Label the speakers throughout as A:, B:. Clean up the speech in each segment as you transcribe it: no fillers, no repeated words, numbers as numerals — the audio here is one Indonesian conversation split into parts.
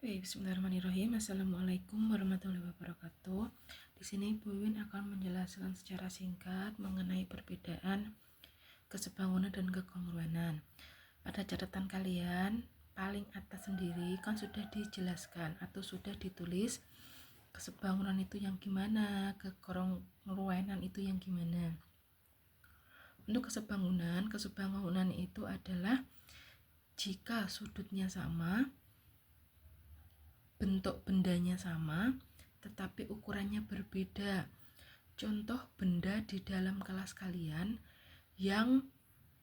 A: Bismillahirrahmanirrahim. Assalamualaikum warahmatullahi wabarakatuh. Di sini Bu Win akan menjelaskan secara singkat mengenai perbedaan kesebangunan dan kekongruenan. Pada catatan kalian, paling atas sendiri kan sudah dijelaskan atau sudah ditulis kesebangunan itu yang gimana, kekongruenan itu yang gimana. Untuk kesebangunan itu adalah jika sudutnya sama, bentuk bendanya sama, tetapi ukurannya berbeda. Contoh benda di dalam kelas kalian yang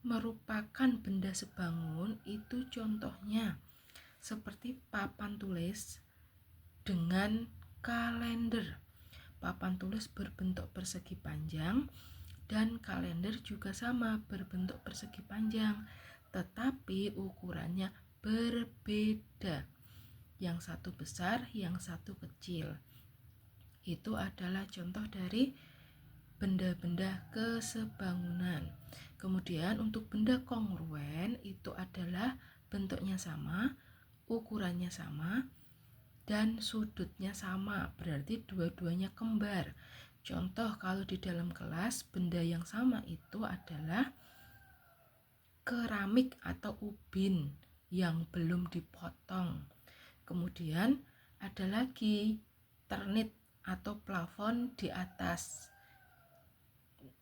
A: merupakan benda sebangun itu contohnya seperti papan tulis dengan kalender. Papan tulis berbentuk persegi panjang dan kalender juga sama berbentuk persegi panjang, tetapi ukurannya berbeda. Yang satu besar, yang satu kecil. Itu adalah contoh dari benda-benda kesebangunan. Kemudian untuk benda kongruen itu adalah bentuknya sama, ukurannya sama, dan sudutnya sama, berarti dua-duanya kembar. Contoh kalau di dalam kelas benda yang sama itu adalah keramik atau ubin yang belum dipotong. Kemudian ada lagi ternit atau plafon di atas.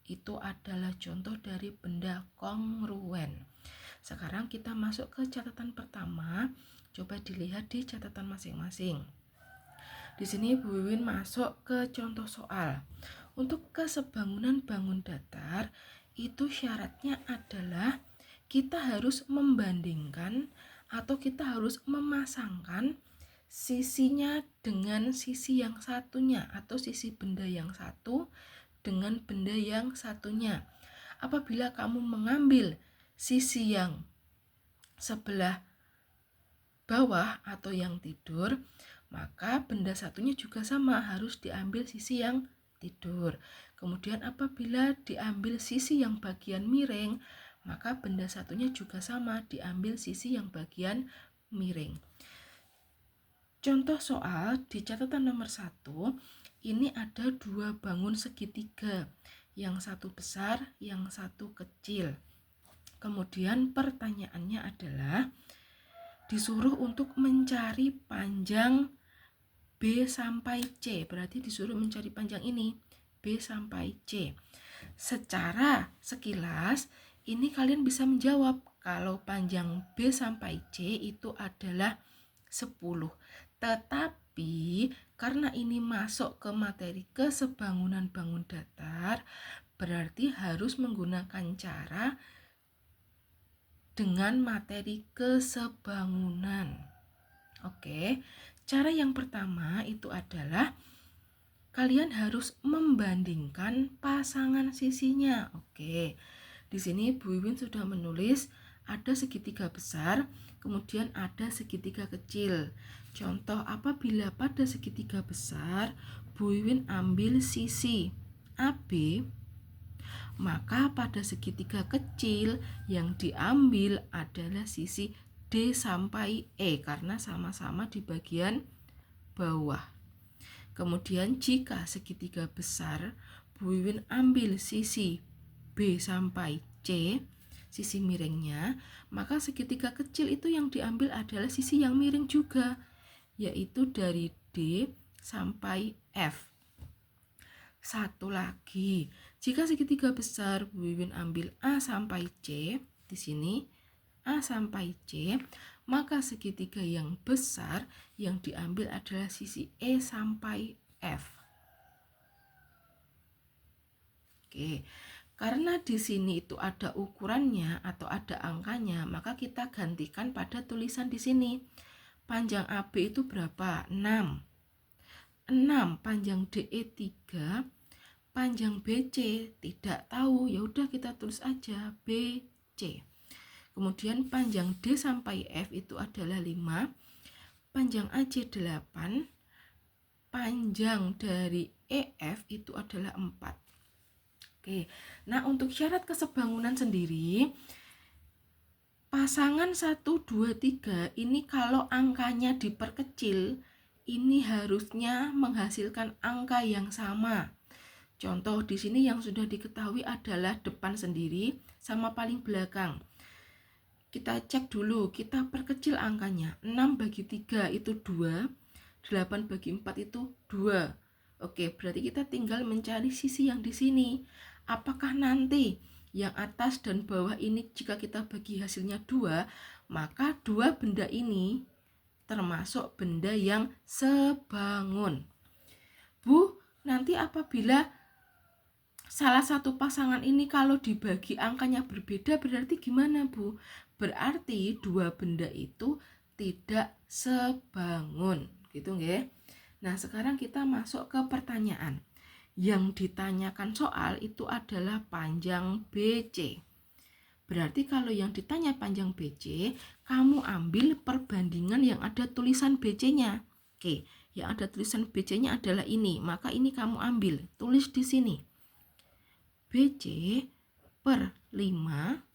A: Itu adalah contoh dari benda kongruen. Sekarang kita masuk ke catatan pertama. Coba dilihat di catatan masing-masing. Di sini Bu Wiwin masuk ke contoh soal. Untuk kesebangunan bangun datar, itu syaratnya adalah kita harus membandingkan atau kita harus memasangkan sisinya dengan sisi yang satunya atau sisi benda yang satu dengan benda yang satunya. Apabila kamu mengambil sisi yang sebelah bawah atau yang tidur, maka benda satunya juga sama, harus diambil sisi yang tidur. Kemudian apabila diambil sisi yang bagian miring, maka benda satunya juga sama, diambil sisi yang bagian miring. Contoh soal di catatan nomor 1, ini ada dua bangun segitiga, yang satu besar, yang satu kecil. Kemudian pertanyaannya adalah disuruh untuk mencari panjang B sampai C, berarti disuruh mencari panjang ini, B sampai C. Secara sekilas, ini kalian bisa menjawab kalau panjang B sampai C itu adalah 10. Tetapi karena ini masuk ke materi kesebangunan bangun datar, berarti harus menggunakan cara dengan materi kesebangunan. Oke, cara yang pertama itu adalah kalian harus membandingkan pasangan sisinya. Oke, di sini Bu Wiwin sudah menulis ada segitiga besar, kemudian ada segitiga kecil. Contoh apabila pada segitiga besar Bu Wiwin ambil sisi AB, maka pada segitiga kecil yang diambil adalah sisi D sampai E karena sama-sama di bagian bawah. Kemudian jika segitiga besar Bu Wiwin ambil sisi B sampai C, sisi miringnya, maka segitiga kecil itu yang diambil adalah sisi yang miring juga, yaitu dari D sampai F. Satu lagi, jika segitiga besar Bu Wiwin ambil A sampai C, di sini A sampai C, maka segitiga yang besar yang diambil adalah sisi E sampai F. Oke, karena di sini itu ada ukurannya atau ada angkanya, maka kita gantikan pada tulisan di sini. Panjang AB itu berapa? 6. 6, panjang DE 3, panjang BC tidak tahu, ya udah kita tulis aja BC. Kemudian panjang D sampai F itu adalah 5, panjang AC 8, panjang dari EF itu adalah 4. Oke, nah untuk syarat kesebangunan sendiri, pasangan 1, 2, 3 ini kalau angkanya diperkecil, ini harusnya menghasilkan angka yang sama. Contoh di sini yang sudah diketahui adalah depan sendiri sama paling belakang. Kita cek dulu, kita perkecil angkanya. 6 bagi 3 itu 2, 8 bagi 4 itu 2. Oke, berarti kita tinggal mencari sisi yang di sini. Apakah nanti yang atas dan bawah ini jika kita bagi hasilnya 2, maka dua benda ini termasuk benda yang sebangun. Bu, nanti apabila salah satu pasangan ini kalau dibagi angkanya berbeda berarti gimana, Bu? Berarti dua benda itu tidak sebangun, gitu nggih. Nah, sekarang kita masuk ke pertanyaan. Yang ditanyakan soal itu adalah panjang BC. Berarti kalau yang ditanya panjang BC, kamu ambil perbandingan yang ada tulisan BC-nya. Oke, yang ada tulisan BC-nya adalah ini, maka ini kamu ambil, tulis di sini. BC per 5,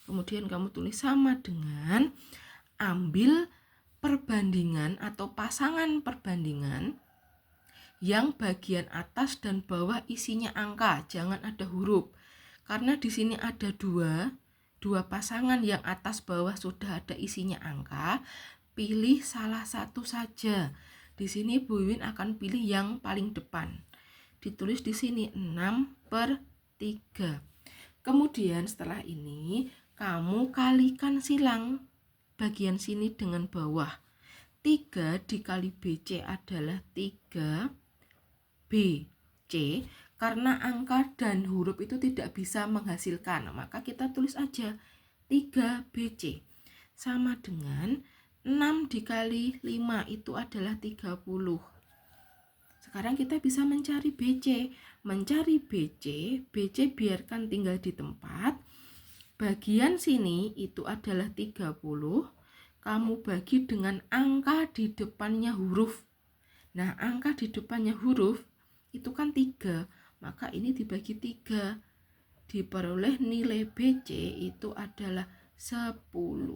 A: kemudian kamu tulis sama dengan ambil perbandingan atau pasangan perbandingan yang bagian atas dan bawah isinya angka, jangan ada huruf. Karena di sini ada dua pasangan yang atas bawah sudah ada isinya angka, pilih salah satu saja. Di sini Bu Wiwin akan pilih yang paling depan. Ditulis di sini 6/3. Kemudian setelah ini kamu kalikan silang bagian sini dengan bawah. 3 dikali BC adalah 3 BC. Karena angka dan huruf itu tidak bisa menghasilkan, maka kita tulis aja 3 BC sama dengan 6 dikali 5 itu adalah 30. Sekarang kita bisa mencari BC. Mencari BC biarkan tinggal di tempat. Bagian sini itu adalah 30. Kamu bagi dengan angka di depannya huruf. Nah, angka di depannya huruf itu kan 3. Maka ini dibagi 3. Diperoleh nilai BC itu adalah 10.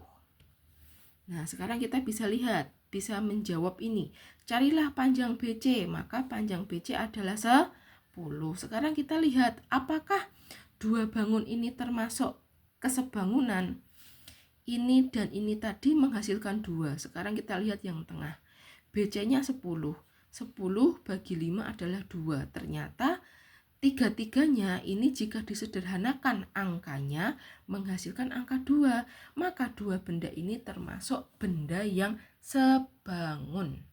A: Nah, sekarang kita bisa lihat, bisa menjawab ini. Carilah panjang BC, maka panjang BC adalah 10. Sekarang kita lihat, apakah dua bangun ini termasuk kesebangunan? Ini dan ini tadi menghasilkan 2. Sekarang kita lihat yang tengah. BC-nya 10. 10 bagi 5 adalah 2. Ternyata tiga-tiganya ini jika disederhanakan angkanya menghasilkan angka 2. Maka dua benda ini termasuk benda yang sebangun.